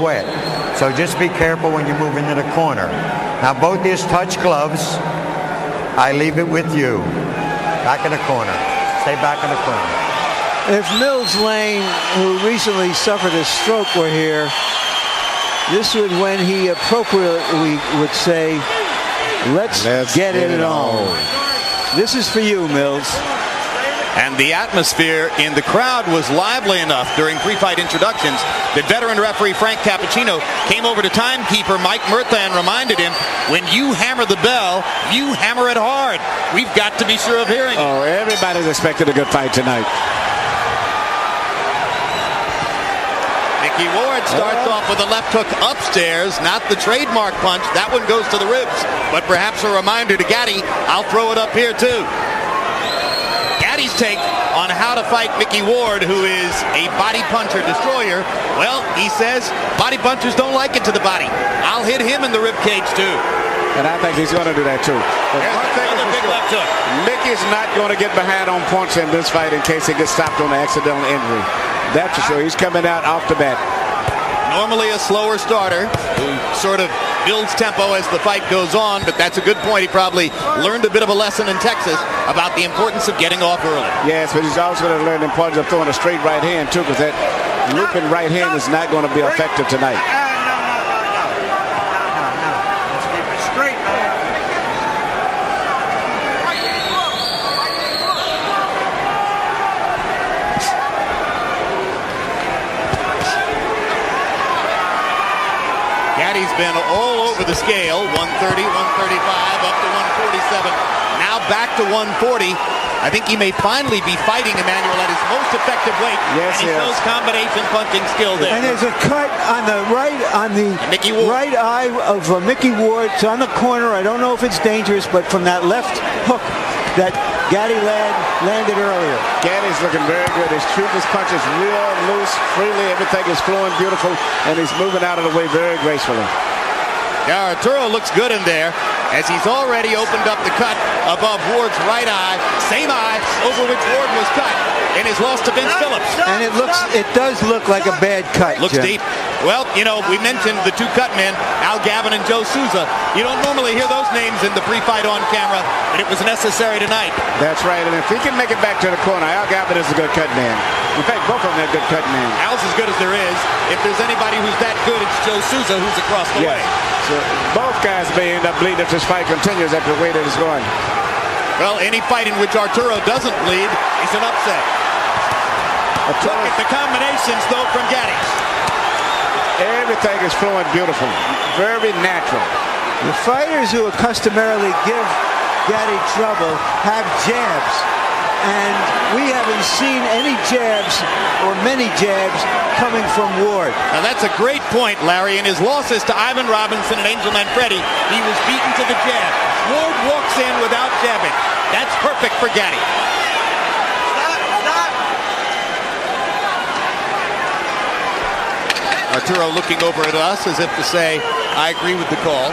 sweat. So just be careful when you move into the corner. Now both these touch gloves. I leave it with you. Back in the corner. Stay back in the corner. If Mills Lane, who recently suffered a stroke, were here, this would when he appropriately would say, let's get it on. This is for you, Mills. And the atmosphere in the crowd was lively enough during pre-fight introductions that veteran referee Frank Cappuccino came over to timekeeper Mike Murtha and reminded him, when you hammer the bell, you hammer it hard. We've got to be sure of hearing it. Oh, everybody's expected a good fight tonight. Micky Ward starts off with a left hook upstairs, not the trademark punch. That one goes to the ribs, but perhaps a reminder to Gatti, I'll throw it up here too. Gatti's take on how to fight Micky Ward, who is a body puncher destroyer. Well, he says body punchers don't like it to the body. I'll hit him in the rib cage too. And I think he's going to do that too. Another big left hook. Micky's not going to get behind on points in this fight in case he gets stopped on an accidental injury. That's for sure. He's coming out off the bat. Normally a slower starter who sort of builds tempo as the fight goes on, but that's a good point. He probably learned a bit of a lesson in Texas about the importance of getting off early. Yes, but he's also going to learn the importance of throwing a straight right hand too, because that looping right hand is not going to be effective tonight. Let's keep it straight, man. Gatti's been all over the scale, 130, 135, up to 147, now back to 140. I think he may finally be fighting Emmanuel at his most effective weight. Yes, and he shows combination punching skill there. And there's a cut on the right eye of Micky Ward. It's on the corner. I don't know if it's dangerous, but from that left hook that Gatti landed earlier. Gatti's looking very good. He's shooting his punches real loose, freely. Everything is flowing beautiful, and he's moving out of the way very gracefully. Yeah, Arturo looks good in there as he's already opened up the cut above Ward's right eye, same eye over which Ward was cut in his loss to Vince Phillips. And it does look like a bad cut. Looks Jim. deep. Well, you know, we mentioned the two cut men, Al Gavin and Joe Souza. You don't normally hear those names in the pre-fight on camera, but it was necessary tonight. That's right, and if he can make it back to the corner, Al Gavin is a good cut man. In fact, both of them are good cut men. Al's as good as there is. If there's anybody who's that good, it's Joe Souza, who's across the way. So both guys may end up bleeding if this fight continues at the way that it's going. Well, any fight in which Arturo doesn't bleed is an upset. Look at the combinations, though, from Gatti. Everything is flowing beautiful. Very natural. The fighters who customarily give Gatti trouble have jabs. And we haven't seen any jabs or many jabs coming from Ward. Now that's a great point, Larry. In his losses to Ivan Robinson and Angel Manfredi, he was beaten to the jab. Ward walks in without jabbing. That's perfect for Gatti. Arturo looking over at us as if to say, I agree with the call.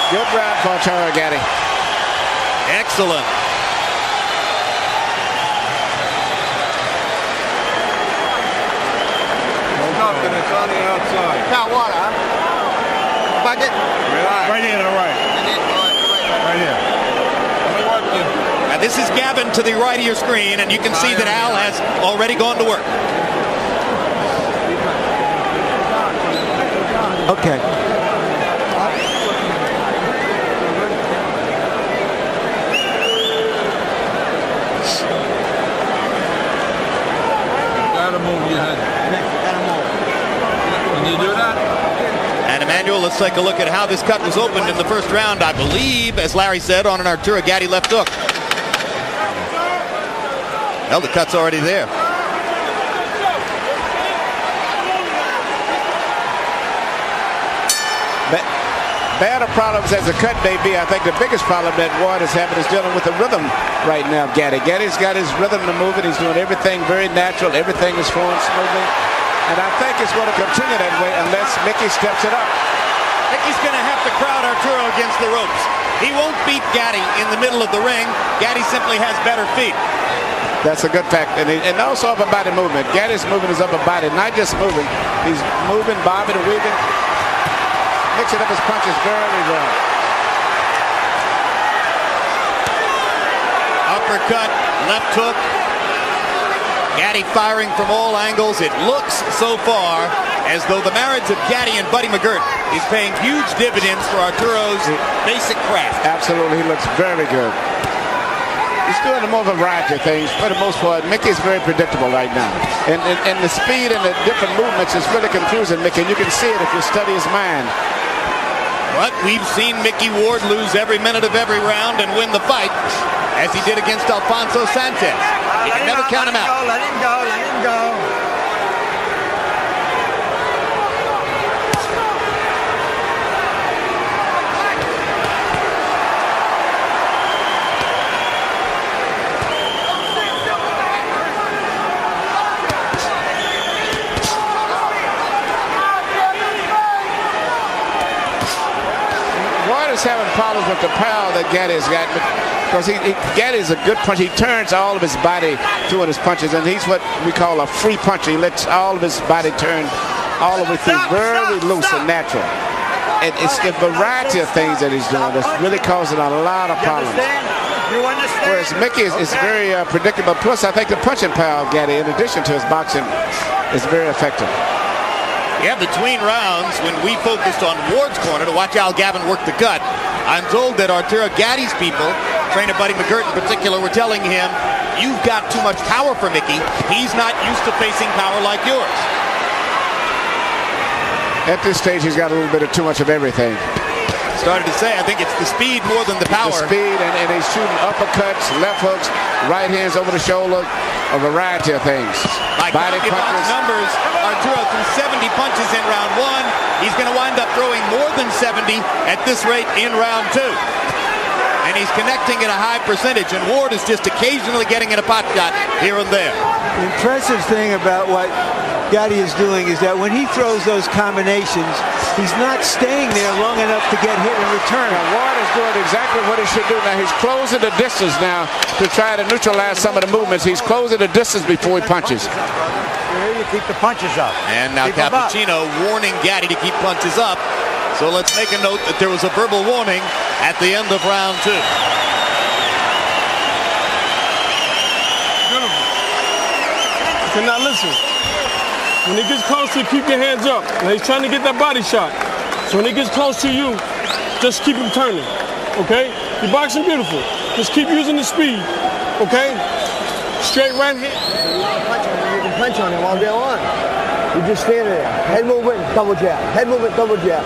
Good round for Arturo Gatti. Excellent. Nothing, it's on the outside. Now what, huh? Bucket? Right here to the right. Right here. Now this is Gavin to the right of your screen, and you can see that Al has already gone to work. Okay. Move your head. Can you do that? And Emmanuel, let's take a look at how this cut was opened in the first round. I believe, as Larry said, on an Arturo Gatti left hook. Well, the cut's already there. Bad of problems as a cut may be, I think the biggest problem that Ward is having is dealing with the rhythm right now. Gatti's got his rhythm to move it. He's doing everything very natural. Everything is flowing smoothly. And I think it's going to continue that way unless Micky steps it up. Micky's going to have to crowd Arturo against the ropes. He won't beat Gatti in the middle of the ring. Gatti simply has better feet. That's a good fact. And also upper body movement. Gatti's moving his upper body, not just moving. He's moving, bobbing, and weaving. Mixing up his punches very well. Uppercut, left hook. Gatti firing from all angles. It looks so far as though the marriage of Gatti and Buddy McGirt is paying huge dividends for Arturo's basic craft. Absolutely, he looks very good. He's doing a more variety of things. For the most part, Mickey's very predictable right now. And the speed and the different movements is really confusing Mickey. And you can see it if you study his mind. But we've seen Micky Ward lose every minute of every round and win the fight, as he did against Alfonso Sanchez. You can never count him out. Let him go, let him go. Ward is having problems with the power that Gatti's got. Because Gatti's a good puncher. He turns all of his body doing his punches, and he's what we call a free puncher. He lets all of his body turn all the way through, very loose and natural. And it's the variety of things that he's doing that's really causing a lot of problems. You understand? Whereas Mickey is very predictable. Plus, I think the punching power of Gatti, in addition to his boxing, is very effective. Yeah, between rounds, when we focused on Ward's corner to watch Al Gavin work the gut, I'm told that Arturo Gatti's people, trainer Buddy McGirt in particular, were telling him, you've got too much power for Mickey. He's not used to facing power like yours. At this stage, he's got a little bit of too much of everything. Started to say, I think it's the speed more than the power. The speed, and he's shooting uppercuts, left hooks, right hands over the shoulder, a variety of things. By Body box punches. numbers, Arturo threw 70 punches in round one. He's going to wind up throwing more than 70 at this rate in round two. And he's connecting at a high percentage, and Ward is just occasionally getting in a pot shot here and there. The impressive thing about what Gatti is doing is that when he throws those combinations, he's not staying there long enough to get hit in return. Now, Ward is doing exactly what he should do. Now, he's closing the distance now to try to neutralize some of the movements. He's closing the distance before he punches. Here you keep the punches up. And now Cappuccino warning Gatti to keep punches up. So let's make a note that there was a verbal warning at the end of round two. Okay, now listen. When he gets close to you, keep your hands up. Now he's trying to get that body shot. So when he gets close to you, just keep him turning. Okay? You're boxing beautiful. Just keep using the speed. Okay? Straight right hand. You can punch on him all day long. You just stand there. Head movement, double jab. Head movement, double jab.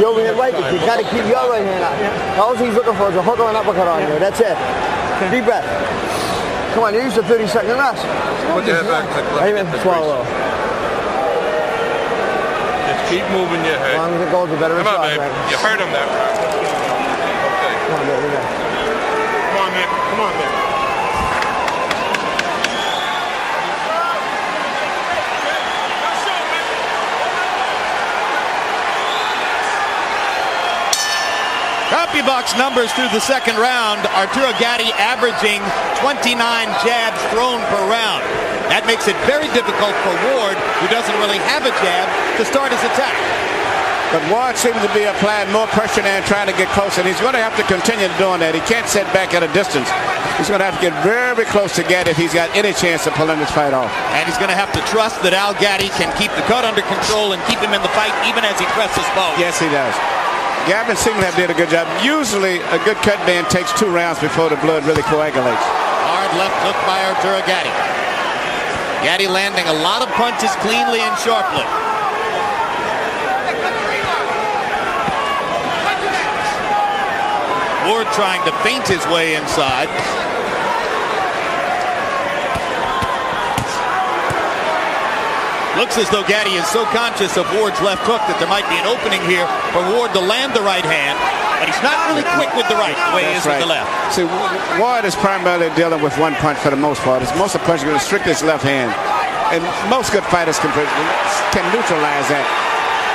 The overhand right, you got to keep your right hand out. All he's looking for is a hook or an uppercut on you. That's it. Deep breath. Come on, use the 30-second rest. Put your head back. Amen. Swallow. Just keep moving your head. As long as it goes, the better it's Come on, off, babe. right? You heard him there. Okay. Come on, baby. Come on, man. Come on, man. CompuBox numbers through the second round. Arturo Gatti averaging 29 jabs thrown per round. That makes it very difficult for Ward, who doesn't really have a jab, to start his attack. But Ward seems to be applying more pressure and trying to get closer. And he's going to have to continue doing that. He can't sit back at a distance. He's going to have to get very close to Gatti if he's got any chance of pulling this fight off. And he's going to have to trust that Al Gatti can keep the cut under control and keep him in the fight even as he presses forward. Yes, he does. Gavin seems to have did a good job. Usually, a good cut man takes 2 rounds before the blood really coagulates. Hard left hook by Arturo Gatti. Gatti landing a lot of punches cleanly and sharply. Ward trying to feint his way inside. Looks as though Gatti is so conscious of Ward's left hook that there might be an opening here for Ward to land the right hand, but he's not really quick with the right the way he is with the left. See, Ward is primarily dealing with one punch for the most part. Most of the punches are going to restrict his left hand, and most good fighters can neutralize that.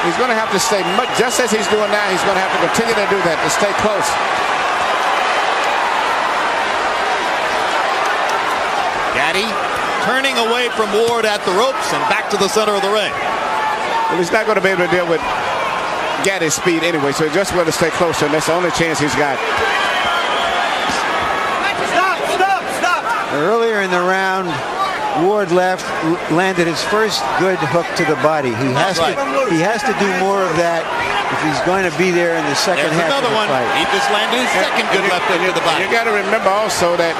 He's going to have to stay, just as he's doing now, he's going to have to continue to do that, to stay close. pulling away from Ward at the ropes and back to the center of the ring. Well, he's not going to be able to deal with Gatti's speed anyway, so he just want to stay closer, and that's the only chance he's got. Stop! Earlier in the round, Ward landed his first good hook to the body. He has to do more of that if he's going to be there in the second half of the fight. He just landed his second good left hook to the body. You got to remember also that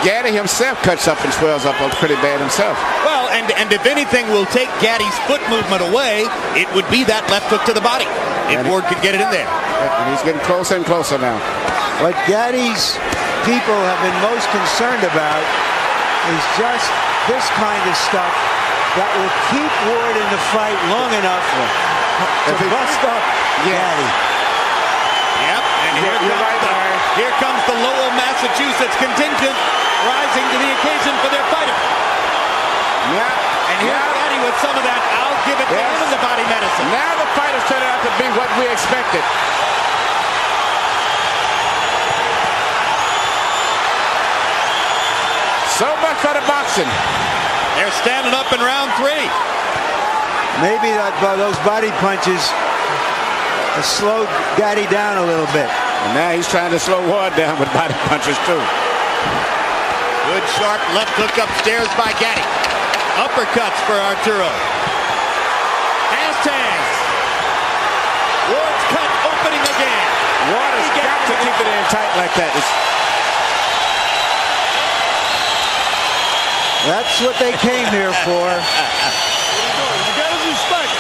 Gatti himself cuts up and swells up pretty bad himself. Well, and if anything will take Gatti's foot movement away, it would be that left hook to the body. If Ward could get it in there. And he's getting closer and closer now. What Gatti's people have been most concerned about is just this kind of stuff that will keep Ward in the fight long enough to bust up Gatti. Yep, and here comes the Lowell, Massachusetts contingent rising to the occasion for their fighter. Yeah. And here's Gatti with some of that, I'll give it to him in the body medicine. Now the fight has turned out to be what we expected. So much for the boxing. They're standing up in round 3. Maybe those body punches slowed Gatti down a little bit. And now he's trying to slow Ward down with body punches too. Good sharp left hook upstairs by Gatti. Uppercuts for Arturo. Fast hands. Ward's cut opening again. Ward has got to keep it in tight like that. That's what they came here for. You got his respect.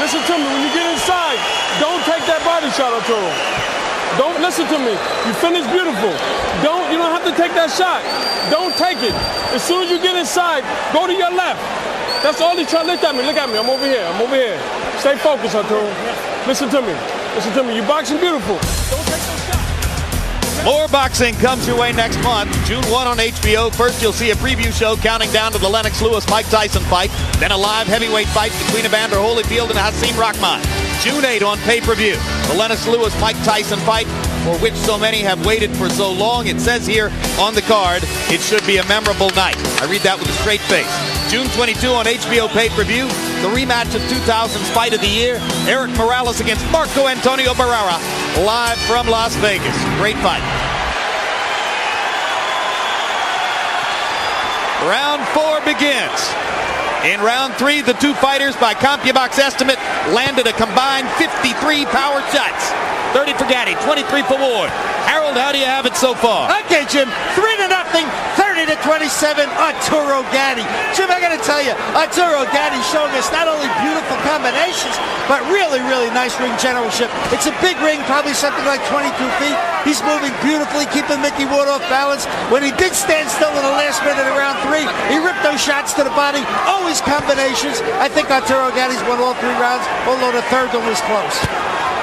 Listen to me. When you get inside, don't take that body shot, Arturo. Don't listen to me. You finish beautiful. You don't have to take that shot. Don't take it. As soon as you get inside, go to your left. That's all he's trying to look at me. Look at me. I'm over here. Stay focused, Arturo. Listen to me. You're boxing beautiful. Don't take those shots. More boxing comes your way next month. June 1 on HBO. First, you'll see a preview show counting down to the Lennox Lewis-Mike Tyson fight. Then a live heavyweight fight between Evander Holyfield and Hasim Rahman. June 8 on pay-per-view. The Lennox Lewis-Mike Tyson fight, for which so many have waited for so long. It says here on the card, it should be a memorable night. I read that with a straight face. June 22 on HBO pay-per-view. The rematch of 2000's Fight of the Year. Eric Morales against Marco Antonio Barrera. Live from Las Vegas. Great fight. Round 4 begins. In round 3, the two fighters, by CompuBox estimate, landed a combined 53 power shots. 30 for Gatti, 23 for Ward. Harold, how do you have it so far? Okay, Jim, 3-0, 30-27, Arturo Gatti. Jim, I got to tell you, Arturo Gatti showing us not only beautiful combinations, but really, really nice ring generalship. It's a big ring, probably something like 22 feet. He's moving beautifully, keeping Micky Ward off balance. When he did stand still in the last minute of round 3, he ripped those shots to the body. Always combinations. I think Arturo Gatti's won all 3 rounds, although the third one was close.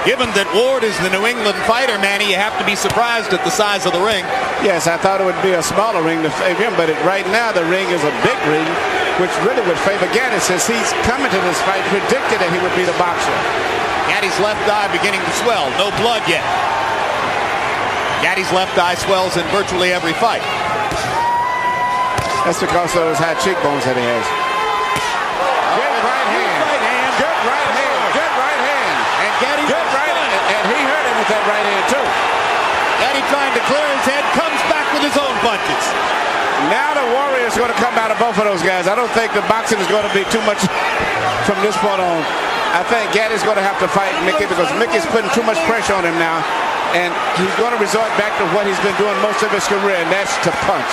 Given that Ward is the New England fighter, Manny, you have to be surprised at the size of the ring. Yes, I thought it would be a smaller ring to favor him, but right now the ring is a big ring, which really would favor Gatti, since he's coming to this fight predicted that he would be the boxer. Gatti's left eye beginning to swell. No blood yet. Gatti's left eye swells in virtually every fight. That's because of those high cheekbones that he has. Good right hand. Good right hand. Good right hand. And Gatti's good right hand. And he hurt him with that right hand too. Gatti trying to clear his head, comes back with his own punches. Now the Warrior's going to come out of both of those guys. I don't think the boxing is going to be too much from this point on. I think Gatti's going to have to fight Micky, because Micky's putting too much pressure on him now. And he's going to resort back to what he's been doing most of his career, and that's to punch.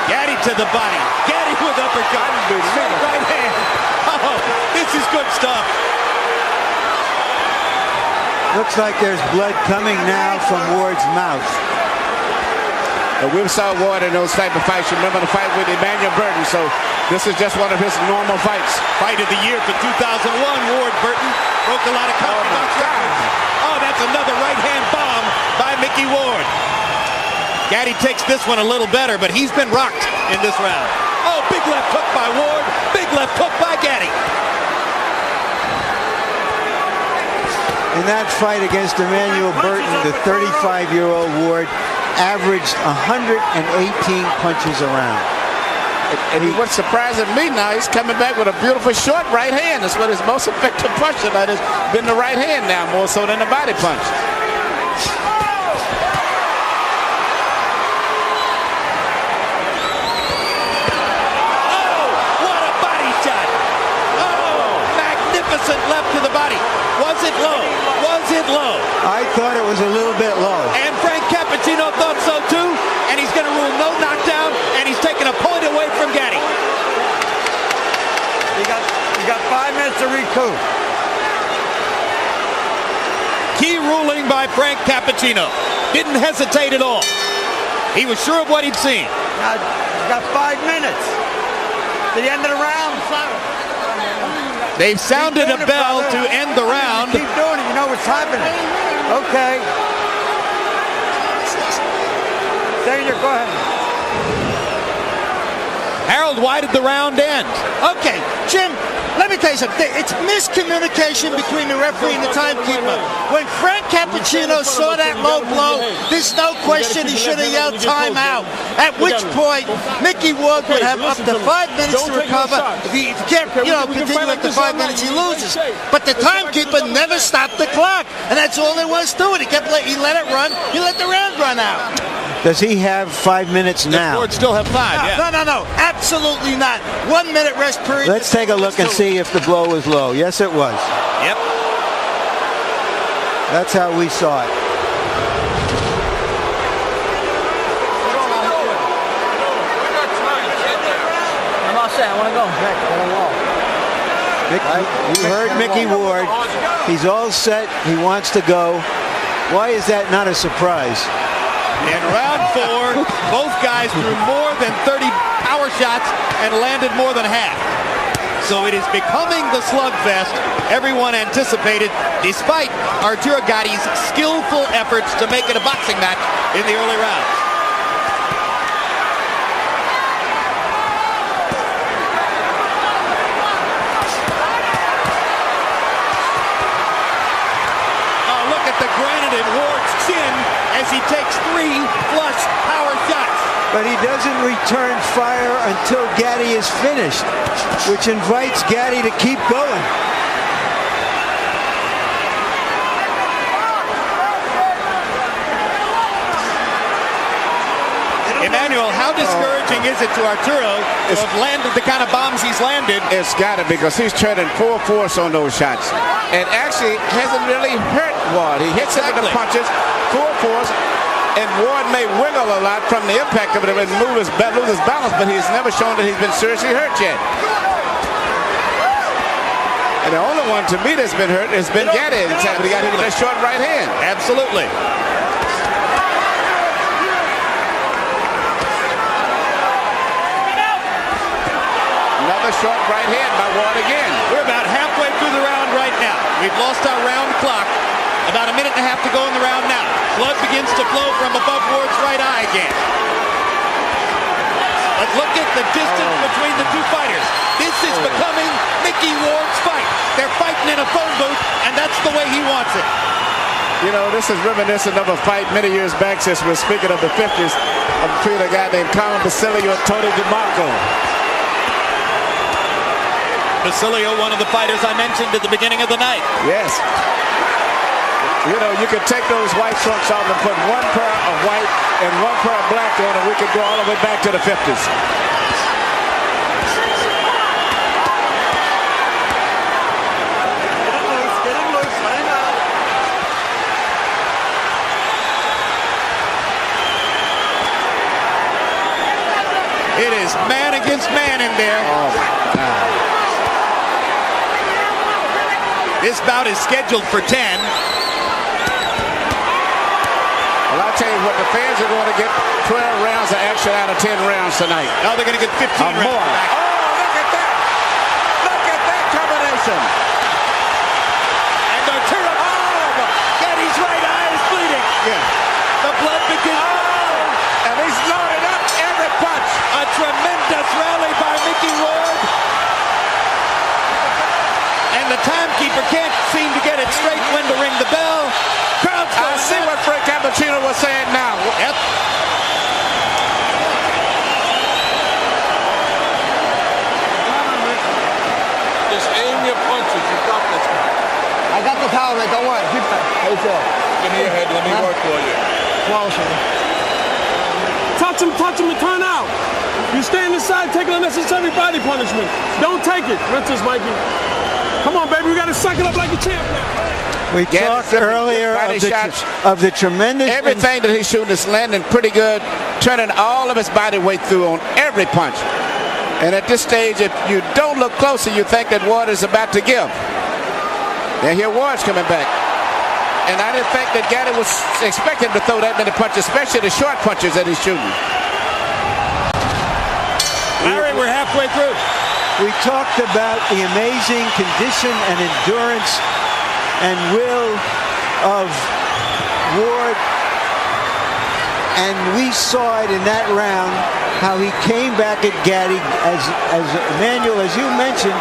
Gatti to the body. Gatti with uppercut. Right hand. Oh, this is good stuff. Looks like there's blood coming now from Ward's mouth. We saw Ward in those type of fights. You remember the fight with Emmanuel Burton, so this is just one of his normal fights. Fight of the year for 2001, Ward Burton broke a lot of CompuBox records. Oh, that's another right-hand bomb by Micky Ward. Gatti takes this one a little better, but he's been rocked in this round. Oh, big left hook by Ward, big left hook by Gatti. In that fight against Emmanuel Burton, the 35-year-old Ward averaged 118 punches a round. And what's surprising me now, he's coming back with a beautiful short right hand. That's what his most effective punch tonight has been, the right hand now, more so than the body punch. Oh, what a body shot. Oh, magnificent left to the body. Was it low? Was it low? I thought it was a little bit low. And Frank Cappuccino thought so too. And he's going to rule no knockdown. And he's taking a point away from Gatti. You got 5 minutes to recoup. Key ruling by Frank Cappuccino. Didn't hesitate at all. He was sure of what he'd seen. Now, you got 5 minutes. To the end of the round. They've sounded a bell to end the round. Keep doing it. You know what's happening. Okay. Daniel, go ahead. Harold, why did the round end? Okay, Jim, let me tell you something. It's miscommunication between the referee and the timekeeper. When Frank Cappuccino saw that low blow, there's no question he should have yelled timeout. At which point, Mickey Ward would have up to 5 minutes to recover. If he can't, continue after 5 minutes, he loses. But the timekeeper never stopped the clock, and that's all there was to it. He let it run. He let the round run out. Does he have 5 minutes now? The Ford still have 5, yeah. No, absolutely not. 1 minute rest period. Let's take a look and see if the blow was low. Yes, it was. Yep. That's how we saw it. I'm all set. I want to go. You heard Mickey Ward. He's all set. He wants to go. Why is that not a surprise? In round 4, both guys threw more than 30 power shots and landed more than half. So it is becoming the slugfest everyone anticipated, despite Arturo Gatti's skillful efforts to make it a boxing match in the early rounds. Oh, look at the granite in Ward's chin as he takes 3 flush power shots. But he doesn't return fire until Gatti is finished, which invites Gatti to keep going. Emmanuel, how discouraging is it to Arturo to have landed the kind of bombs he's landed? It's got to, because he's turning full force on those shots. And actually hasn't really hurt Ward. He hits him with the punches, full force, and Ward may wiggle a lot from the impact of it and lose his balance, but he's never shown that he's been seriously hurt yet. And the only one to me that's been hurt has been Gatti. He got hit with that short right hand. Absolutely. Another short right hand by Ward again. We're about halfway through the round right now. We've lost our round clock. About a minute and a half to go in the round now. Blood begins to flow from above Ward's right eye again. But look at the distance between the two fighters. This is becoming Micky Ward's fight. They're fighting in a phone booth, and that's the way he wants it. You know, this is reminiscent of a fight many years back, since we're speaking of the 50s, between a guy named Colin Basilio and Tony DeMarco. Basilio, one of the fighters I mentioned at the beginning of the night. Yes. You know, you could take those white trunks off and put one pair of white and one pair of black on, and we could go all the way back to the 50s. Get him loose, let him out. It is man against man in there. Oh, my God. This bout is scheduled for 10. Well, I'll tell you what, the fans are going to get 12 rounds of action out of 10 rounds tonight. Now they're going to get 15 rounds. More. Oh, look at that. Look at that combination. And Arturo, Gatti's right eye is bleeding. Yeah. The blood begins. Oh, and he's loaded up every punch. A tremendous rally by Micky Ward. And the timekeeper can't seem to get it straight when to ring the bell. I see what Frank Cappuccino was saying now. Yep. man. Don't worry. Keep that. How you feel? Give me your head. Let me work for you. Flawless, man. Touch him, and turn out. You stand inside, take unnecessary body punishment. Don't take it. Rinse this, Mikey. Come on, baby. We got to suck it up like a champ now. We talked earlier of the tremendous... Everything that he's shooting is landing pretty good, turning all of his body weight through on every punch. And at this stage, if you don't look closer, you think that Ward is about to give. And here Ward's coming back. And I didn't think that Gatti was expecting to throw that many punches, especially the short punches that he's shooting. Larry, we're halfway through. We talked about the amazing condition and endurance and will of Ward, and we saw it in that round how he came back at Gatti. As Emmanuel, as you mentioned,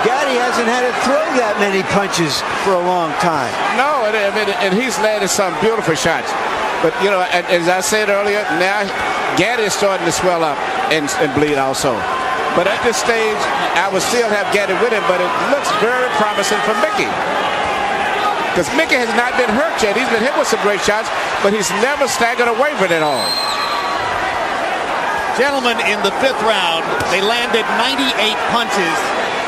Gatti hasn't had to throw that many punches for a long time. No, and he's landed some beautiful shots. But, you know, as I said earlier, now Gatti is starting to swell up and bleed also. But at this stage, I would still have Gatti with him, but it looks very promising for Micky. Because Micky has not been hurt yet. He's been hit with some great shots, but he's never staggered or wavered at all. Gentlemen, in the 5th round, they landed 98 punches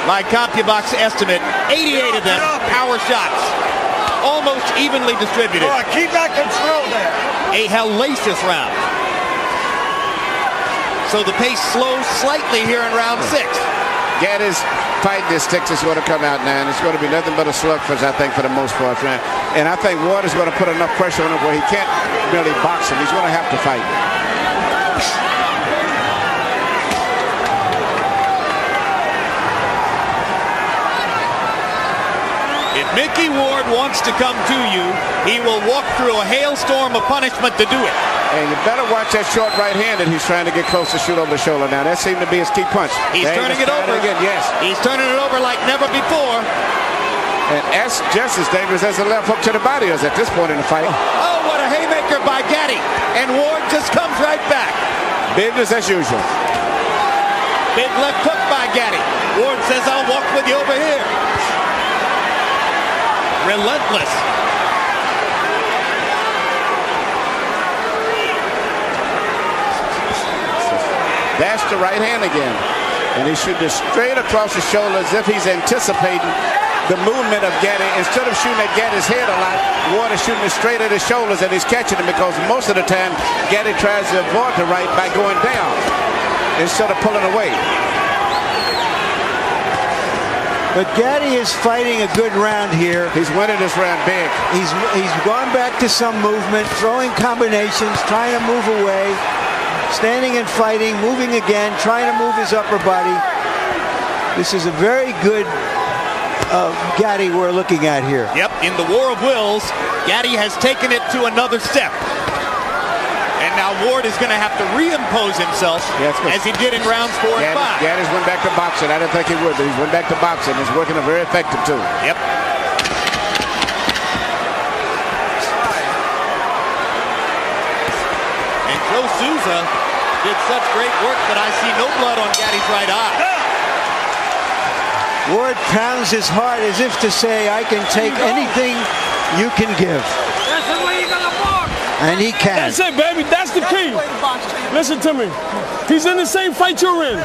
by CompuBox estimate. 88 of them power shots, almost evenly distributed. Oh, keep that control there. A hellacious round. So the pace slows slightly here in round 6. Gatti's fighting his sticks is going to come out now, and it's going to be nothing but a slugfest, I think, for the most part. And I think Ward is going to put enough pressure on him where he can't really box him. He's going to have to fight. If Micky Ward wants to come to you, he will walk through a hailstorm of punishment to do it. And you better watch that short right hand that he's trying to get close to shoot over the shoulder. Now, that seemed to be his key punch. He's turning it over. Again, yes. He's turning it over like never before. And that's just as dangerous as the left hook to the body is at this point in the fight. Oh, what a haymaker by Gatti. And Ward just comes right back. Business as usual. Big left hook by Gatti. Ward says, I'll walk with you over here. Relentless. That's the right hand again. And he's shooting straight across the shoulder as if he's anticipating the movement of Gatti. Instead of shooting at Gatti's head a lot, Ward is shooting it straight at his shoulders, and he's catching him because most of the time Gatti tries to avoid the right by going down instead of pulling away. But Gatti is fighting a good round here. He's winning this round big. He's gone back to some movement, throwing combinations, trying to move away, standing and fighting, moving again, trying to move his upper body. This is a very good Gatti we're looking at here. Yep, in the war of wills, Gatti has taken it to another step. And now Ward is going to have to reimpose himself as he did in rounds 4 and 5. Gatti's went back to boxing. I didn't think he would, but he's went back to boxing. He's working very effective too. Yep. And Joe Souza did such great work, but I see no blood on Gatti's right eye. Ward pounds his heart as if to say, I can take anything you can give. That's the way you're going to box. And he can. That's it, baby. That's the key. Listen to me. He's in the same fight you're in.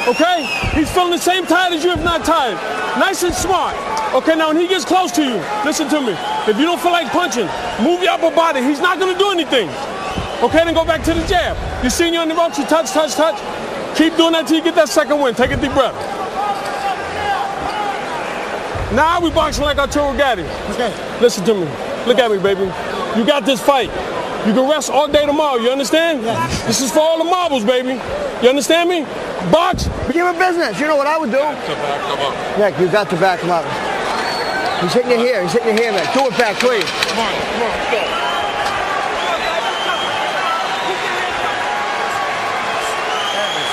Okay? He's feeling the same tired as you, if not tired. Nice and smart. Okay, now when he gets close to you, listen to me. If you don't feel like punching, move your upper body. He's not going to do anything. Okay, then go back to the jab. You seen you on the ropes, you touch, touch, touch. Keep doing that till you get that second win. Take a deep breath. Now we boxing like Arturo Gatti. Okay. Listen to me. Look at me, baby. You got this fight. You can rest all day tomorrow. You understand? Yes. This is for all the marbles, baby. You understand me? Box. Give him business. You know what I would do? Nick, you got to back him up. He's hitting you here. He's hitting you here, Nick. Do it back, please. Come on, let's go.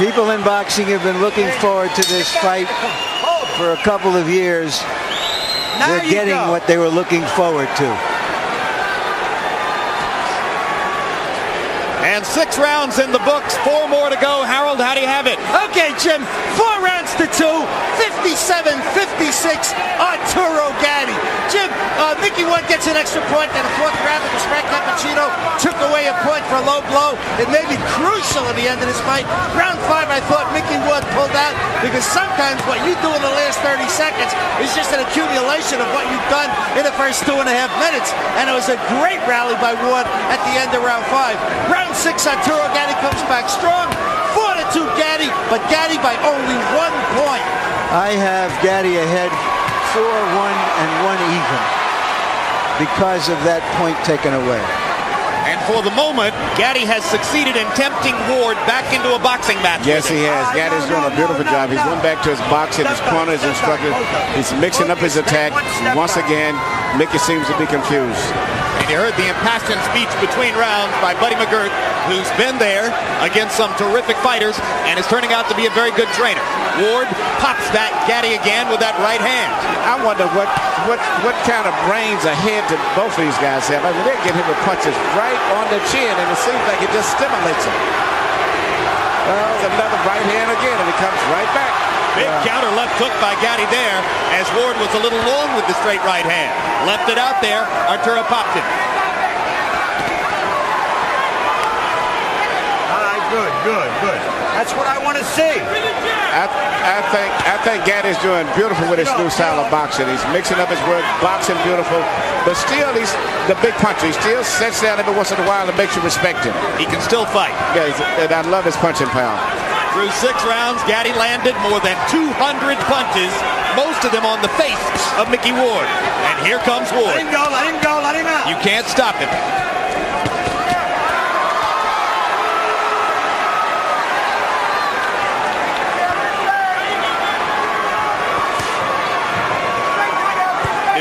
People in boxing have been looking forward to this fight for a couple of years. They're getting what they were looking forward to. And 6 rounds in the books, 4 more to go. Harold, how do you have it? Okay, Jim, 4 rounds to 2, 57-56, Arturo Gatti. Jim, Mickey Ward gets an extra point, and the 4th round of the Frank Cappuccino took away a point for a low blow. It may be crucial at the end of this fight. Round 5, I thought Mickey Ward pulled out, because sometimes what you do in the last 30 seconds is just an accumulation of what you've done in the first 2.5 minutes, and it was a great rally by Ward at the end of round 5. Round 6, Arturo Gatti comes back strong. 4-2 Gatti, but Gatti by only 1 point. I have Gatti ahead 4-1 and 1 even because of that point taken away. And for the moment, Gatti has succeeded in tempting Ward back into a boxing match. Yes, he has. Gatti's doing a beautiful job. He's went back to his boxing, his corner, his instructor. He's mixing up his attack. Once again, Mickey seems to be confused. And you heard the impassioned speech between rounds by Buddy McGirt, who's been there against some terrific fighters and is turning out to be a very good trainer. Ward pops that Gatti again with that right hand. I wonder what kind of brains ahead to both of these guys have. I mean, they're getting him with punches right on the chin, and it seems like it just stimulates him. Well, another right hand again, and he comes right back. Big counter left hook by Gatti there, as Ward was a little long with the straight right hand. Left it out there, Arturo popped it. All right, good. That's what I want to see. I think Gatti's doing beautiful with his new style of boxing. He's mixing up his work, boxing beautiful, but still he's the big puncher. He still sits down every once in a while and makes you respect him. He can still fight. Yeah, and I love his punching power. Through 6 rounds, Gatti landed more than 200 punches, most of them on the face of Mickey Ward. And here comes Ward. Let him go, let him out. You can't stop him.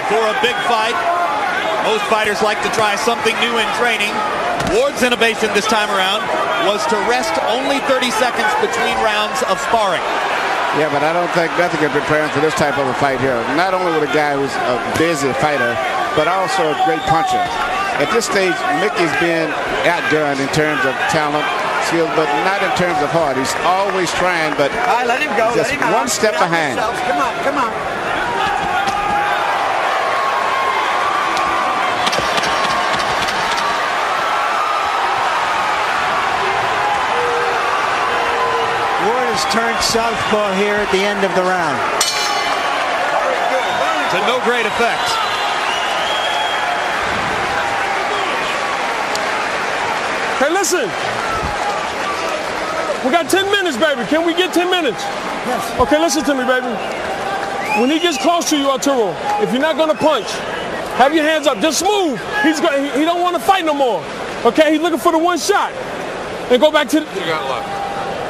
Before a big fight, most fighters like to try something new in training. Ward's innovation this time around was to rest only 30 seconds between rounds of sparring. Yeah, but I don't think nothing can prepare him for this type of a fight here. Not only with a guy who's a busy fighter, but also a great puncher. At this stage, Mickey's been outdone in terms of talent, skill, but not in terms of heart. He's always trying, but All right, let him go. just Let him one out. step Get out behind. yourselves. Come on. Ward has turned southpaw here at the end of the round. To no great effect. Hey, listen. We got 10 minutes, baby. Can we get 10 minutes? Yes. Okay, listen to me, baby. When he gets close to you, Arturo, if you're not gonna punch, have your hands up. Just move. He don't want to fight no more. Okay, he's looking for the 1 shot. And go back to the... You got left.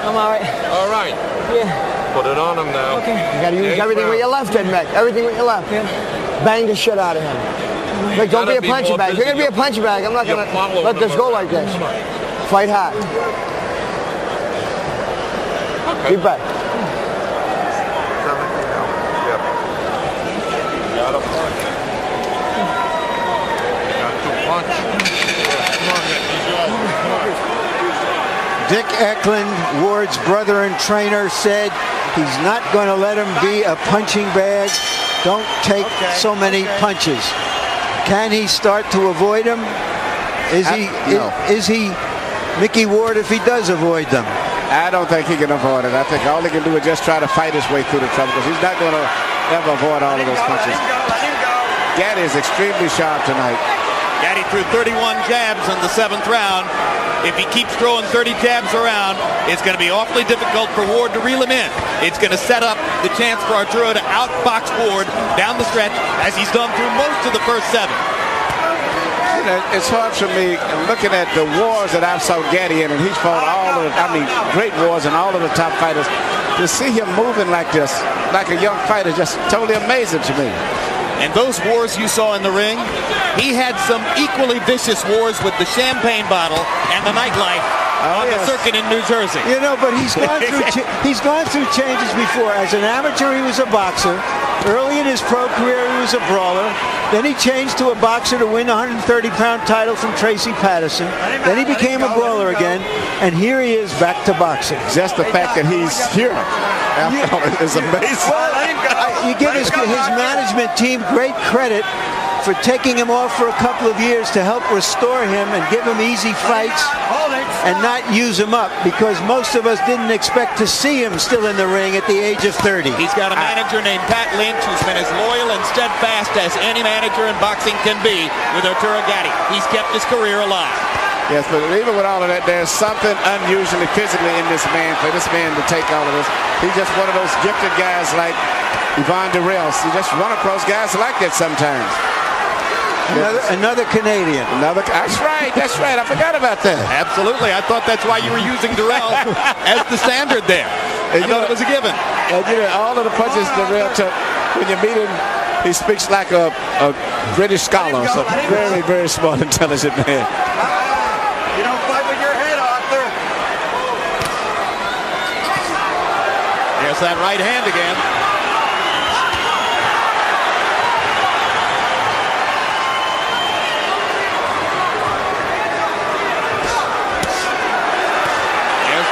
I'm all right. All right. Yeah. Put it on him now. Okay. You gotta use 8 everything with your rounds. left, Mick. Everything with your left. Yeah. Bang the shit out of him. Mick, don't be gotta a be punching more bag. If you're gonna be a busy. punching bag, I'm not You're gonna following let this him go around. like this. Fight hard. Okay. Deep breath. Got a punch. Got to punch. Come on, Dick Eklund, Ward's brother and trainer, said he's not going to let him be a punching bag. Don't take so many punches. Can he start to avoid them? Is he Mickey Ward if he does avoid them? I don't think he can avoid it. I think all he can do is just try to fight his way through the trouble, because he's not going to ever avoid all of those punches. Let him go. Gatti is extremely sharp tonight. Gatti threw 31 jabs in the 7th round. If he keeps throwing 30 jabs around, it's going to be awfully difficult for Ward to reel him in. It's going to set up the chance for Arturo to outbox Ward down the stretch, as he's done through most of the first 7. You know, it's hard for me looking at the wars that I saw Gatti in, and he's fought great wars and all of the top fighters. To see him moving like this, like a young fighter, just totally amazing to me. And those wars you saw in the ring, he had some equally vicious wars with the champagne bottle and the nightlife on the circuit in New Jersey. You know, but he's gone through changes before. As an amateur, he was a boxer. Early in his pro career, he was a brawler. Then he changed to a boxer to win a 130-pound title from Tracy Patterson. Then he became a brawler again, and here he is back to boxing. Just the fact that he's here is amazing. Well, you give his management team great credit for taking him off for a couple of years to help restore him and give him easy fights and not use him up, because most of us didn't expect to see him still in the ring at the age of 30. He's got a manager named Pat Lynch who's been as loyal and steadfast as any manager in boxing can be with Arturo Gatti. He's kept his career alive. Yes, but even with all of that, there's something unusually physically in this man, for this man to take all of this. He's just one of those gifted guys like Yvonne Durrell. You just run across guys like that sometimes. Another Canadian. That's right. I forgot about that. Absolutely. I thought that's why you were using Durrell as the standard there. I thought it was a given. All of the punches Durrell took, when you meet him, he speaks like a British scholar. So very, very smart, intelligent man. You don't fight with your head, Arthur. There's that right hand again.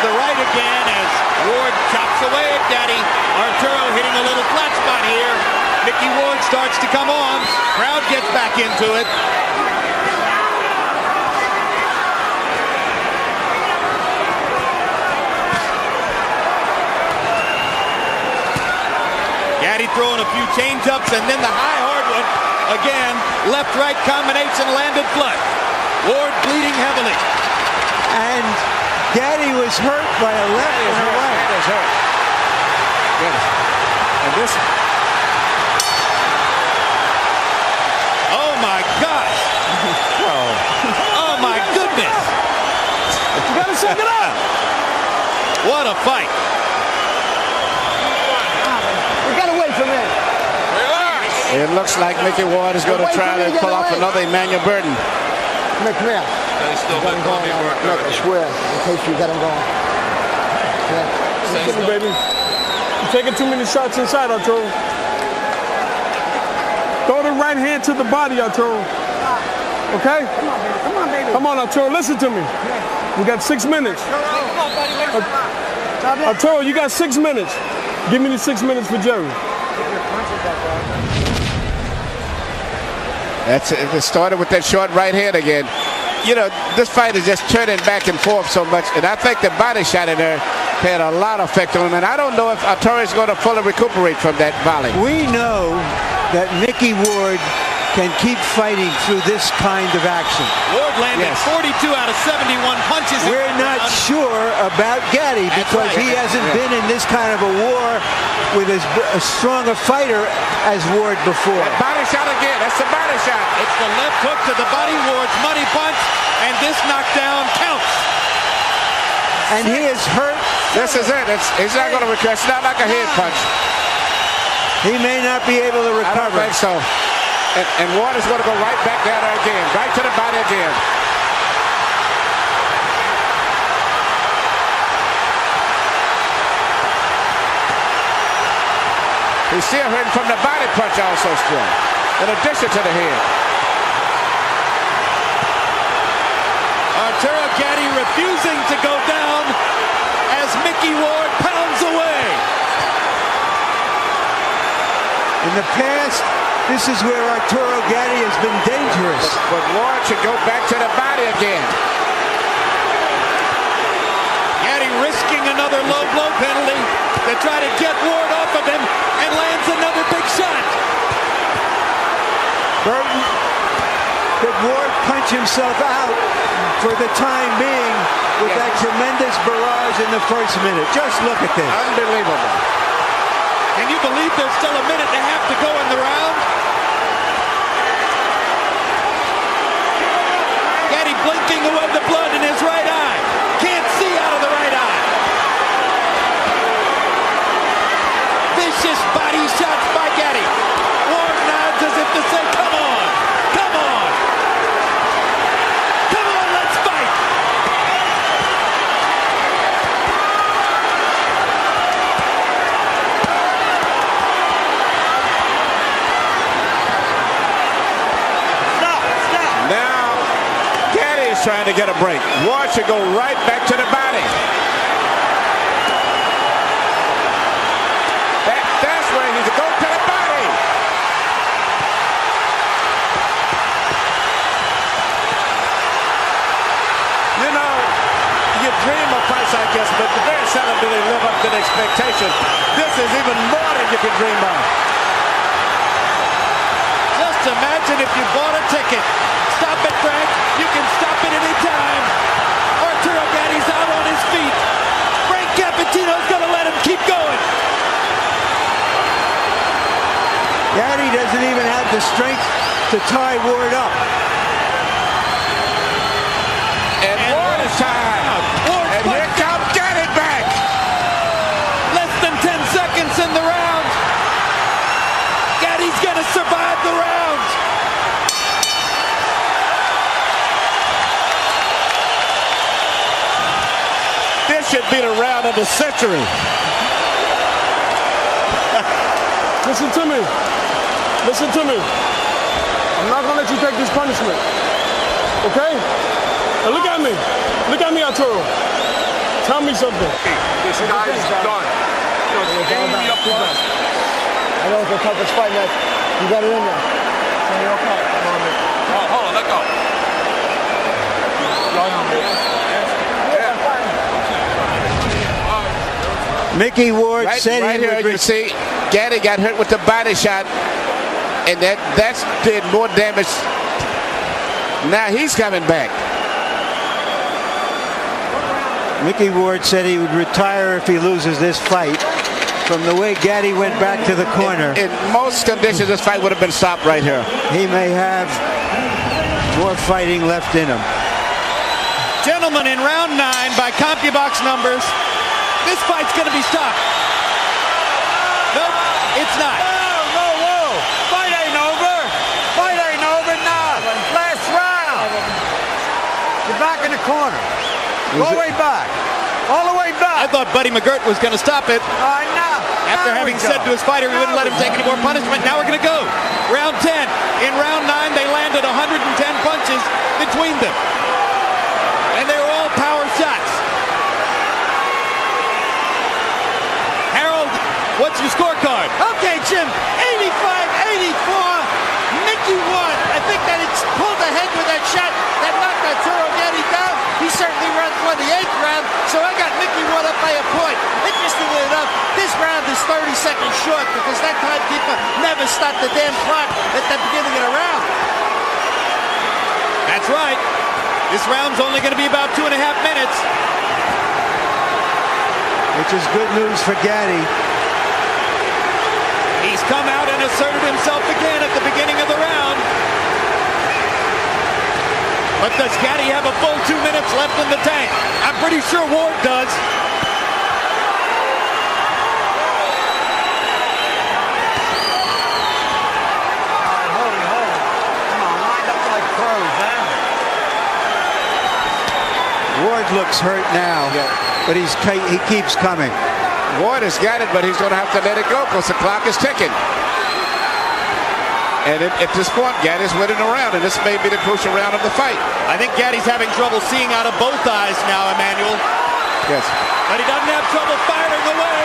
The right again as Ward chops away at Gatti. Arturo hitting a little flat spot here. Micky Ward starts to come on. Crowd gets back into it. Gatti throwing a few change-ups and then the high hard one. Again, left-right combination landed flush. Ward bleeding heavily. And Gatti was hurt by a left and a right. That is hurt. Yes. And this. Oh my gosh. Oh my goodness. You gotta shake it up. What a fight. We gotta wait for a minute. It looks like Micky Ward is going to try to pull off another Emmanuel Burton. Come here. They still Got him going. Look, I swear. In case you got him going. Listen, baby. You're taking too many shots inside, Arturo. Throw the right hand to the body, Arturo. Okay? Come on, baby. Come on, Arturo. Listen to me. We got 6 minutes. Arturo, you got 6 minutes. Give me the 6 minutes for Jerry. It started with that short right hand again. You know, this fight is just turning back and forth so much, and I think the body shot in there had a lot of effect on him, and I don't know if Arturo is going to fully recuperate from that volley. We know that Micky Ward can keep fighting through this kind of action. Ward landed 42 out of 71 punches. We're not sure about Gatti because he hasn't been in this kind of a war with as strong a fighter as Ward before. That body shot again. That's the body shot. It's the left hook to the body. Ward's money punch, and this knockdown counts. And he is hurt. This is it. He's not going to recover. It's not like a head punch. He may not be able to recover. I don't think so. And Ward is going to go right back down there again. Right to the body again. He's still hurting from the body punch also still, in addition to the head. Arturo Gatti refusing to go down as Micky Ward pounds away. In the past, this is where Arturo Gatti has been dangerous. But Ward should go back to the body again. Gatti risking another low blow penalty to try to get Ward off of him and lands another big shot. Burton could Ward punch himself out for the time being with that tremendous barrage in the first minute. Just look at this. Unbelievable. Can you believe there's still a minute and a half to go in the round? Gatti blinking away the blood in his right eye. Can't see out of the right eye. Vicious body shots by Gatti. Ward nods as if to say, come on, come on. Come on, let's fight. trying to get a break. Ward should go right back to the body. That's where he's go to the body. You know, you dream of fights, I guess, but very seldom do they live up to the expectation. This is even more than you could dream of. Just imagine if you bought a ticket. Stop it, Frank. You can stop it any time. Arturo Gatti's out on his feet. Frank Cappuccino's going to let him keep going. Gatti doesn't even have the strength to tie Ward up. And Ward is tired. And here comes Gatti back. Less than 10 seconds in the round. Gatti's going to survive the round. This should be the round of the century. Listen to me. Listen to me. I'm not going to let you take this punishment. Okay? Now look at me. Look at me, Arturo. Tell me something. This guy is done. I know it's the toughest fight, man. You got it in there. So you're okay. Hold on, let go. Micky Ward said right he here, would you see, Gatti got hurt with the body shot, and that did more damage. Now he's coming back. Micky Ward said he would retire if he loses this fight. From the way Gatti went back to the corner, In most conditions, this fight would have been stopped right here. he may have more fighting left in him. Gentlemen, in round 9, by CompuBox numbers, this fight's going to be stopped. Nope, it's not. Whoa. Fight ain't over. Fight ain't over now. Last round. You're back in the corner. Go way back. All the way I back. thought Buddy McGirt was going to stop it. Now. After having said to his fighter he wouldn't let him take any more punishment. Now we're going to go. Round 10. In round 9, they landed 110 punches between them. And they were all power shots. Harold, what's your scorecard? Okay, Jim, 85-84. Micky won. I think that it's pulled ahead with that shot that knocked Arturo Gatti down. He certainly ran for the 8th round, so I got Micky Ward up by a point. Interestingly enough, this round is 30 seconds short because that timekeeper never stopped the damn clock at the beginning of the round. That's right. This round's only going to be about 2.5 minutes. Which is good news for Gatti. He's come out and asserted himself again at the beginning of the round. But does Gatti have a full 2 minutes left in the tank? I'm pretty sure Ward does. Hold it. Come on, lined up like crows, huh? Ward looks hurt now, but he keeps coming. Ward has got it, but he's going to have to let it go because the clock is ticking. And at this point, Gatti's winning the round, and this may be the crucial round of the fight. I think Gatti's having trouble seeing out of both eyes now, Emmanuel. Yes. But he doesn't have trouble firing away.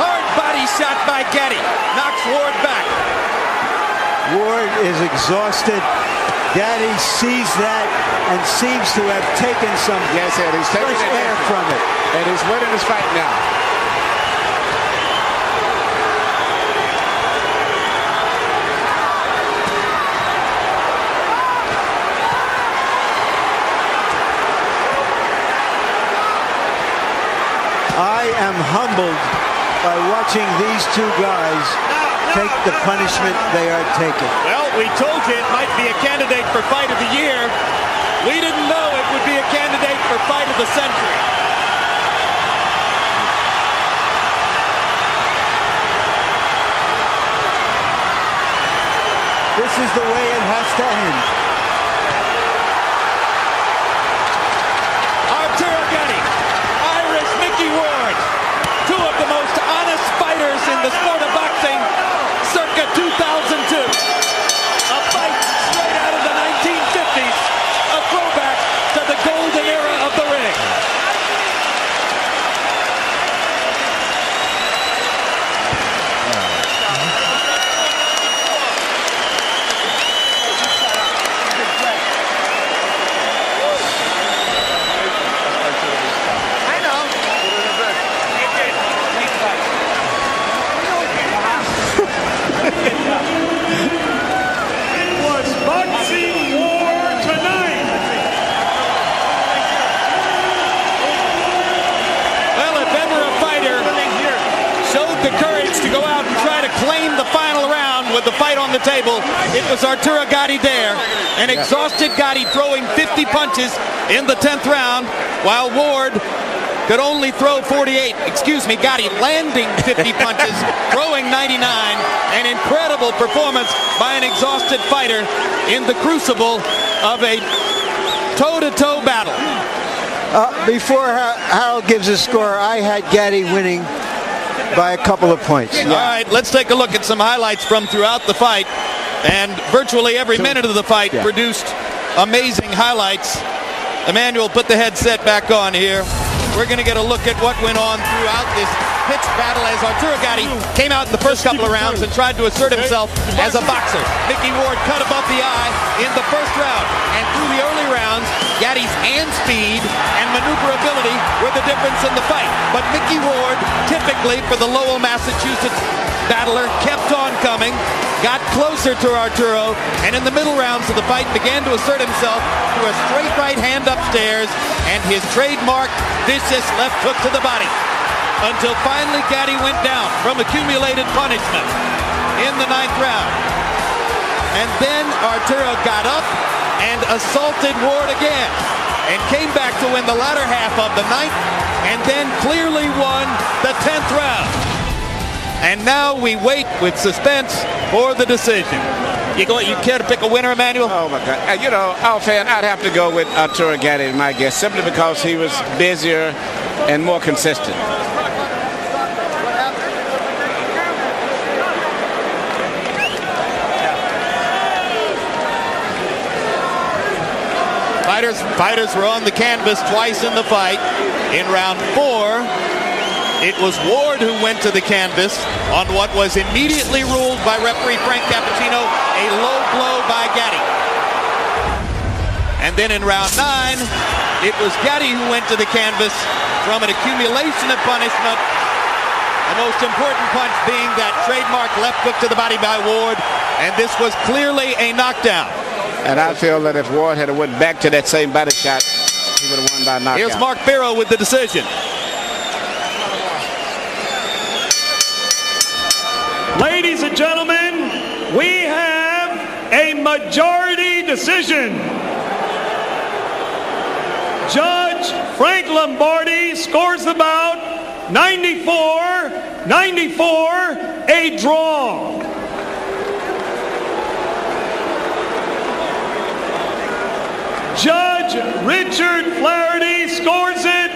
Hard body shot by Gatti. Knocks Ward back. Ward is exhausted. Gatti sees that and seems to have taken some Yes, and he's taking fresh air from it. And he's winning this fight now. I am humbled by watching these two guys take the punishment they are taking. Well, we told you it might be a candidate for Fight of the Year. We didn't know it would be a candidate for Fight of the Century. This is the way it has to end. Arturo Gatti, Irish Micky Ward, two of the most honest fighters in the sport of boxing circa 2002. A fight with the fight on the table. It was Arturo Gatti there. An exhausted Gatti throwing 50 punches in the 10th round, while Ward could only throw 48. Excuse me, Gatti landing 50 punches, throwing 99. An incredible performance by an exhausted fighter in the crucible of a toe-to-toe battle. Before Harold gives a score, I had Gatti winning by a couple of points. All right, let's take a look at some highlights from throughout the fight. And virtually every minute of the fight produced amazing highlights. Emmanuel, put the headset back on here. We're going to get a look at what went on throughout this pitched battle as Arturo Gatti came out in the first couple of rounds and tried to assert himself as a boxer. Micky Ward cut above the eye in the first round. And through the early rounds, Gatti's hand speed and maneuverability were the difference in the fight. But Micky Ward, typically for the Lowell, Massachusetts battler, kept on coming, got closer to Arturo, and in the middle rounds of the fight began to assert himself through a straight right hand upstairs and his trademark vicious left hook to the body, until finally Gatti went down from accumulated punishment in the 9th round. And then Arturo got up and assaulted Ward again and came back to win the latter half of the 9th and then clearly won the 10th round. And now we wait with suspense for the decision. You care to pick a winner, Emmanuel? Oh, my God. You know, offhand, I'd have to go with Arturo Gatti, my guess, simply because he was busier and more consistent. Fighters were on the canvas twice in the fight. In round 4, it was Ward who went to the canvas on what was immediately ruled by referee Frank Cappuccino a low blow by Gatti. And then in round 9, it was Gatti who went to the canvas from an accumulation of punishment. The most important punch being that trademark left hook to the body by Ward, and this was clearly a knockdown. And I feel that if Ward had went back to that same body shot, he would have won by knockout. Here's Mark Barrow with the decision. Ladies and gentlemen, we have a majority decision. Judge Frank Lombardi scores the bout 94-94, a draw. Judge Richard Flaherty scores it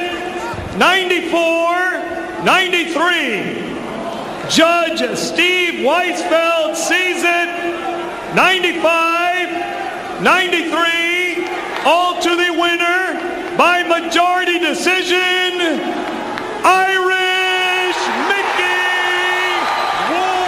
94-93. Judge Steve Weisfeld sees it 95-93. All to the winner by majority decision, Irish Micky Ward.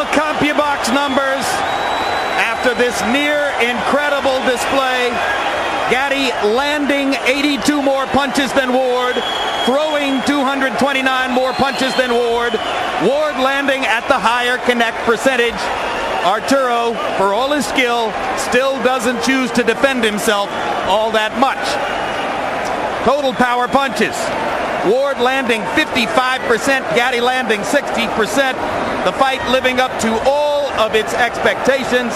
CompuBox numbers after this near incredible display. Gatti landing 82 more punches than Ward, throwing 229 more punches than Ward. Ward landing at the higher connect percentage. Arturo, for all his skill, still doesn't choose to defend himself all that much. Total power punches. Ward landing 55%, Gatti landing 60%. The fight living up to all of its expectations.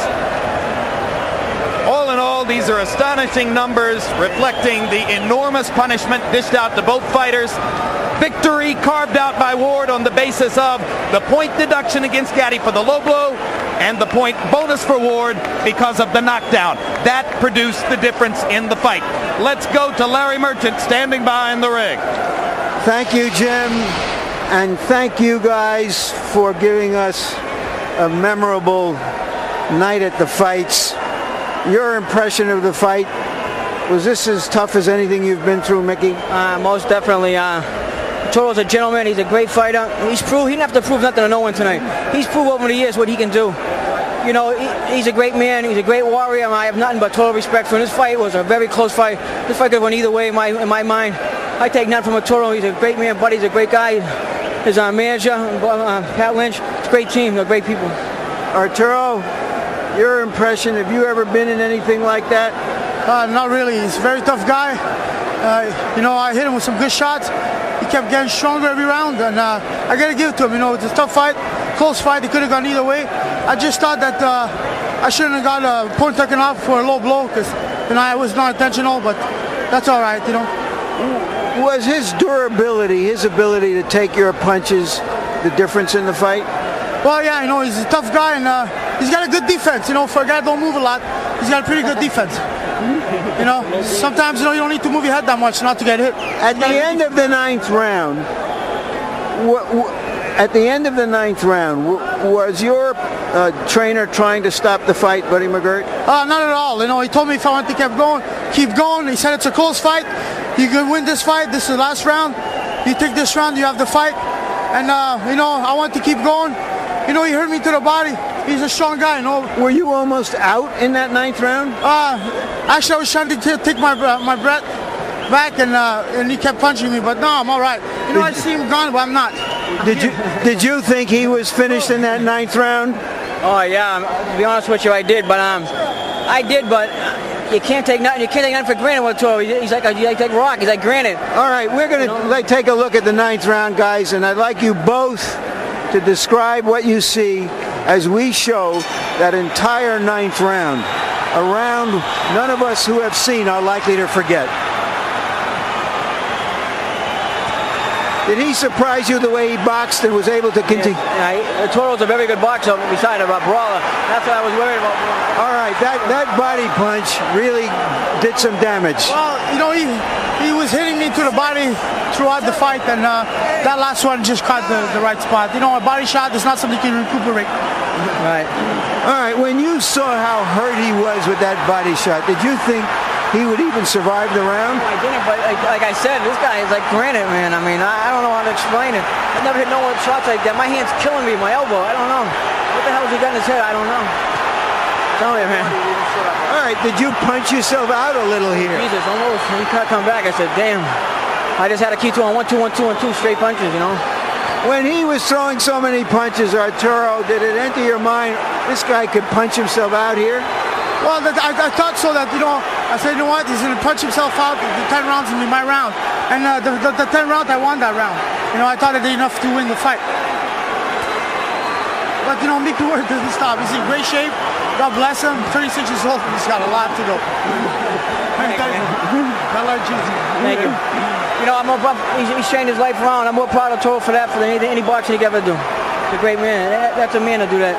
All in all, these are astonishing numbers reflecting the enormous punishment dished out to both fighters. Victory carved out by Ward on the basis of the point deduction against Gatti for the low blow and the point bonus for Ward because of the knockdown. That produced the difference in the fight. Let's go to Larry Merchant standing by in the ring. Thank you, Jim, and thank you guys for giving us a memorable night at the fights. Your impression of the fight, was this as tough as anything you've been through, Micky? Most definitely. Arturo's a gentleman. He's a great fighter. He didn't have to prove nothing to no one tonight. He's proved over the years what he can do. you know, he's a great man. He's a great warrior. I have nothing but total respect for him. This fight was a very close fight. This fight could have went either way in my mind. I take nothing from Arturo. He's a great man, buddy. He's a great guy. His manager, Pat Lynch, it's a great team. They're great people. Arturo, your impression, have you ever been in anything like that? Not really. He's a very tough guy. You know, I hit him with some good shots. He kept getting stronger every round, and I got to give it to him. You know, it's a tough fight, close fight. It could have gone either way. I just thought that I shouldn't have got a point taken off for a low blow because, you know, it was not intentional, but that's all right, you know. Was his durability, his ability to take your punches, the difference in the fight? Well, yeah, you know, he's a tough guy, and he's got a good defense. You know, for a guy that don't move a lot, he's got a pretty good defense. You know, sometimes, you know, you don't need to move your head that much not to get hit. At the end of the ninth round, was your trainer trying to stop the fight, Buddy McGirt? Not at all. You know, he told me if I want to keep going. He said it's a close fight. You can win this fight. This is the last round. You take this round, you have the fight. And, you know, I want to keep going. You know, he hurt me to the body. He's a strong guy, you know. Were you almost out in that ninth round? Actually, I was trying to take my breath back, and he kept punching me. But no, I'm all right. You know, I see him gone, but I'm not. Did you think he was finished in that ninth round? Oh yeah, to be honest with you, I did. But you can't take nothing. You can't take nothing for granted with Arturo. He's like rock. He's like granite. All right, we're gonna take a look at the ninth round, guys, and I'd like you both to describe what you see as we show that entire ninth round. A round none of us who have seen are likely to forget. Did he surprise you the way he boxed and was able to continue? Yeah, Arturo's a very good boxer beside a brawler. That's what I was worried about. All right, that body punch really did some damage. Well, you know, he was hitting me to the body throughout the fight, and that last one just caught the right spot. You know, a body shot is not something you can recuperate. Right. All right, when you saw how hurt he was with that body shot, did you think he would even survive the round? I didn't, but like I said, this guy is like granite, man. I mean, I don't know how to explain it. I never hit no one shots like that. My hand's killing me, my elbow. I don't know. What the hell has he got in his head? I don't know. Tell me, man. All right, did you punch yourself out a little here? Jesus, almost. When he come back, I said, damn. I just had to keep doing 1, 2, 1, 2, 1, 2 straight punches, you know. When he was throwing so many punches, Arturo, did it enter your mind, this guy could punch himself out here? Well, I thought so that, you know, I said, you know what, he's going to punch himself out. The 10 rounds will be my round. And the 10 round, I won that round. You know, I thought I did enough to win the fight. But, you know, Micky doesn't stop. He's in great shape. God bless him. 36 years old. He's got a lot to go. Thank you. You know, he's trained his life around. I'm more proud of Arturo for that, for any boxing he could ever do. He's a great man. That's a man to do that.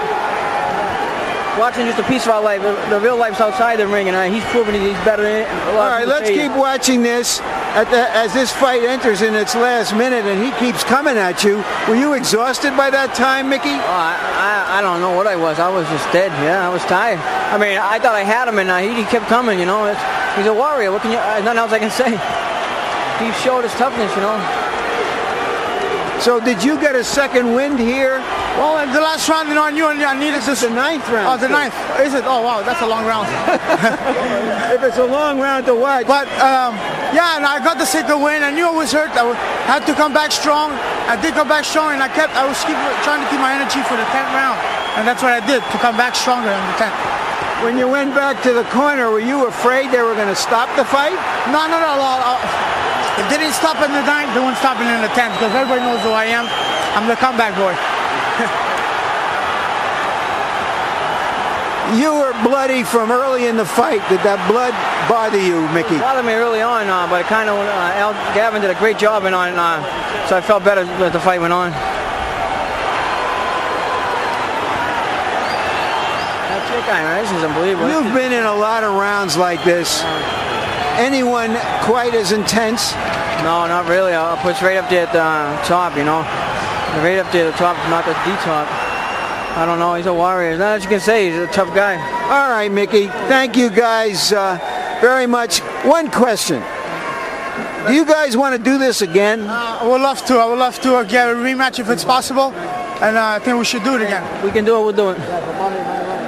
Watching just a piece of our life. The real life's outside the ring, and he's proven he's better than it. All right, let's keep watching this as this fight enters in its last minute, and he keeps coming at you. Were you exhausted by that time, Micky? I don't know what I was. I was just dead. Yeah, I was tired. I mean, I thought I had him, and he kept coming. You know, he's a warrior. What can you? Nothing else I can say. He showed his toughness. You know. So did you get a second wind here? Well, in the last round, you know, I knew I needed this. Is the ninth round. Oh, the ninth. Is it? Oh, wow, that's a long round. If it's a long round to watch. But, yeah, and I got the second win. I knew I was hurt. I had to come back strong. I did come back strong, and I was trying to keep my energy for the 10th round. And that's what I did, to come back stronger in the 10th. When you went back to the corner, were you afraid they were going to stop the fight? No. If they didn't stop in the 9th, they won't stop it in the 10th, because everybody knows who I am. I'm the comeback boy. You were bloody from early in the fight. Did that blood bother you, Micky? It bothered me early on, but it kind of Gavin did a great job so I felt better as the fight went on. That's it, guy, right? This is unbelievable. You've been in a lot of rounds like this. Anyone quite as intense? No, not really. I'll put right up there at the top, you know. Right up there at the top, not the D-top. I don't know. He's a warrior. There's not much you can say. He's a tough guy. All right, Micky. Thank you guys very much. One question. Do you guys want to do this again? I would love to. I would love to get a rematch if it's possible. And I think we should do it again. We can do it. We'll do it.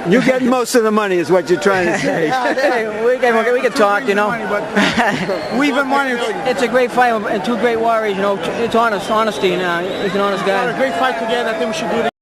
You get most of the money is what you're trying to say. we can talk, you know. We even money. It's a great fight and two great warriors, you know. It's honesty, and he's an honest guy. A great fight together. I think we should do it.